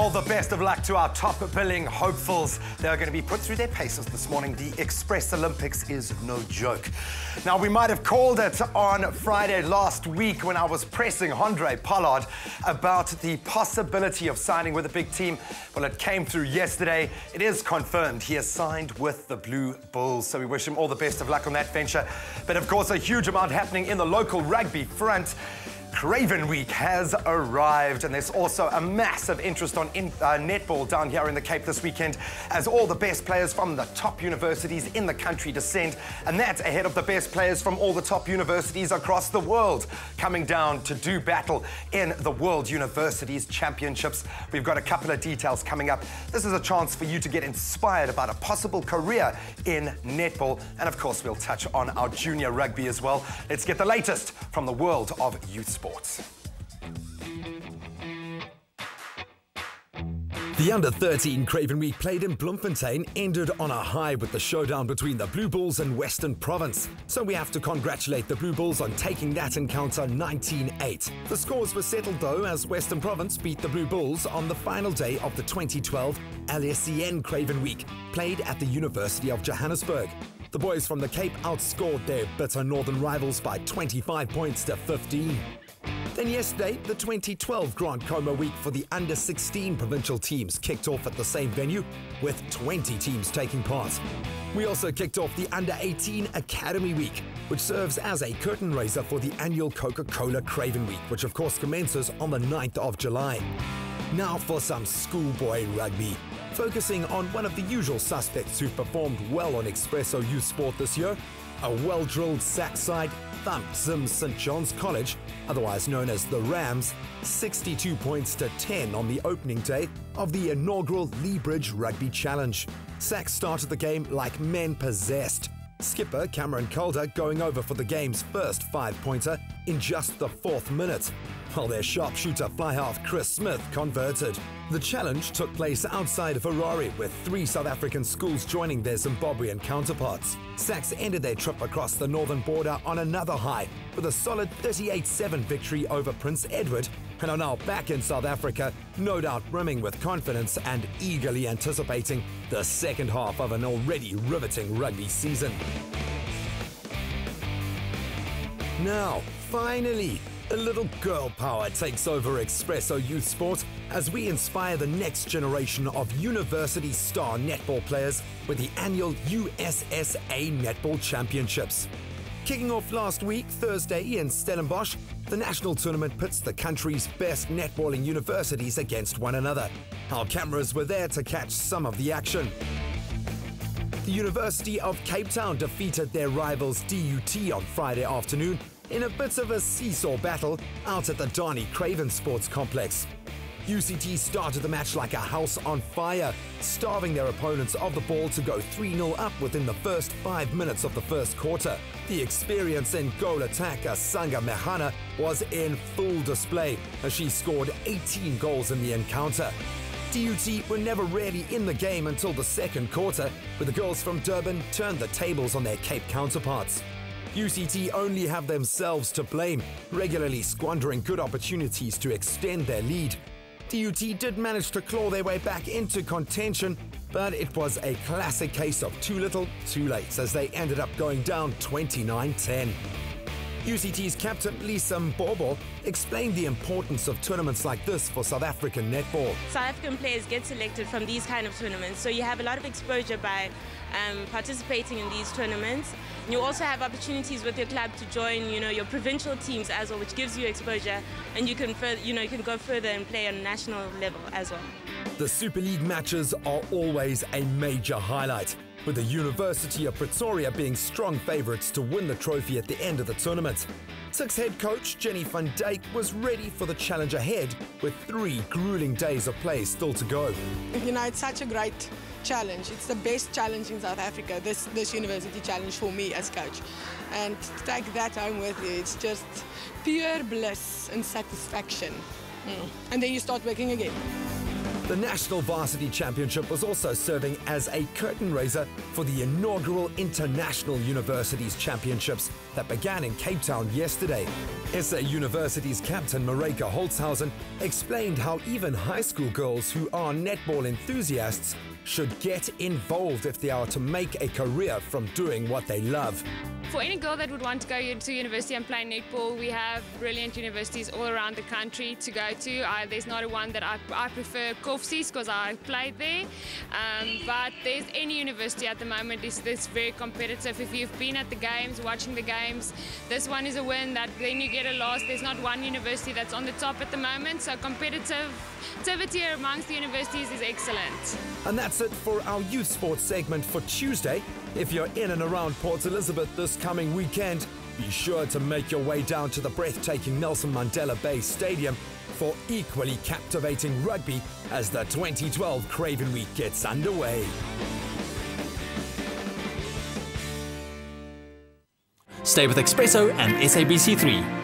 All the best of luck to our top billing hopefuls. They are going to be put through their paces this morning. The Express Olympics is no joke. Now, we might have called it on Friday last week when I was pressing Andre Pollard about the possibility of signing with a big team. Well, it came through yesterday. It is confirmed he has signed with the Blue Bulls. So we wish him all the best of luck on that venture. But of course, a huge amount happening in the local rugby front. Craven Week has arrived, and there's also a massive interest on netball down here in the Cape this weekend as all the best players from the top universities in the country descend, and that's ahead of the best players from all the top universities across the world coming down to do battle in the World Universities Championships. We've got a couple of details coming up. This is a chance for you to get inspired about a possible career in netball, and of course we'll touch on our junior rugby as well. Let's get the latest from the world of youth sports. The Under-13 Craven Week played in Bloemfontein ended on a high with the showdown between the Blue Bulls and Western Province. So we have to congratulate the Blue Bulls on taking that encounter 19-8. The scores were settled though as Western Province beat the Blue Bulls on the final day of the 2012 LSEN Craven Week, played at the University of Johannesburg. The boys from the Cape outscored their bitter northern rivals by 25 points to 15. Then yesterday, the 2012 Grand Coma Week for the Under-16 provincial teams kicked off at the same venue, with 20 teams taking part. We also kicked off the Under-18 Academy Week, which serves as a curtain raiser for the annual Coca-Cola Craven Week, which of course commences on the 9th of July. Now for some schoolboy rugby. Focusing on one of the usual suspects who performed well on Expresso Youth Sport this year, a well-drilled sack side thumped Zim's St. John's College, otherwise known as the Rams, 62 points to 10 on the opening day of the inaugural Lee Bridge Rugby Challenge. Sack started the game like men possessed. Skipper Cameron Calder going over for the game's first 5-pointer in just the 4th minute, while their sharpshooter fly-half Chris Smith converted. The challenge took place outside of Harare, with 3 South African schools joining their Zimbabwean counterparts. Sacks ended their trip across the northern border on another high, with a solid 38-7 victory over Prince Edward, and are now back in South Africa, no doubt brimming with confidence and eagerly anticipating the second half of an already riveting rugby season. Now, finally, a little girl power takes over Expresso Youth Sport as we inspire the next generation of university star netball players with the annual USSA Netball Championships. Kicking off last week, Thursday in Stellenbosch, the national tournament pits the country's best netballing universities against one another. Our cameras were there to catch some of the action. The University of Cape Town defeated their rivals DUT on Friday afternoon in a bit of a seesaw battle out at the Darnie Craven Sports Complex. UCT started the match like a house on fire, starving their opponents of the ball to go 3-0 up within the first 5 minutes of the first quarter. The experience in goal attack, Asanga Mehana, was in full display as she scored 18 goals in the encounter. DUT were never really in the game until the second quarter, where the girls from Durban turned the tables on their Cape counterparts. UCT only have themselves to blame, regularly squandering good opportunities to extend their lead. DUT did manage to claw their way back into contention, but it was a classic case of too little, too late, as they ended up going down 29-10. UCT's captain Lisa Mbobo explained the importance of tournaments like this for South African netball. South African players get selected from these kind of tournaments, so you have a lot of exposure by participating in these tournaments. You also have opportunities with your club to join, your provincial teams as well, which gives you exposure, and you can go further and play on a national level as well. The Super League matches are always a major highlight, with the University of Pretoria being strong favourites to win the trophy at the end of the tournament. Six head coach Jenny van Dijk was ready for the challenge ahead, with 3 grueling days of play still to go. It's such a great challenge. It's the best challenge in South Africa, this university challenge for me as coach. And to take that home with you, it's just pure bliss and satisfaction. And then you start working again. The National Varsity Championship was also serving as a curtain raiser for the inaugural International Universities Championships that began in Cape Town yesterday. SA University's captain Marika Holzhausen explained how even high school girls who are netball enthusiasts should get involved if they are to make a career from doing what they love. For any girl that would want to go to university and play netball, we have brilliant universities all around the country to go to. There's not one that I prefer Koffsies because I played there, but there's any university at the moment that's very competitive. If you've been at the games, watching the games, this one is a win, that then you get a loss. There's not one university that's on the top at the moment, so competitivity amongst the universities is excellent. And that's it for our youth sports segment for Tuesday. If you're in and around Port Elizabeth this coming weekend, be sure to make your way down to the breathtaking Nelson Mandela Bay Stadium for equally captivating rugby as the 2012 Craven Week gets underway. Stay with Expresso and SABC3.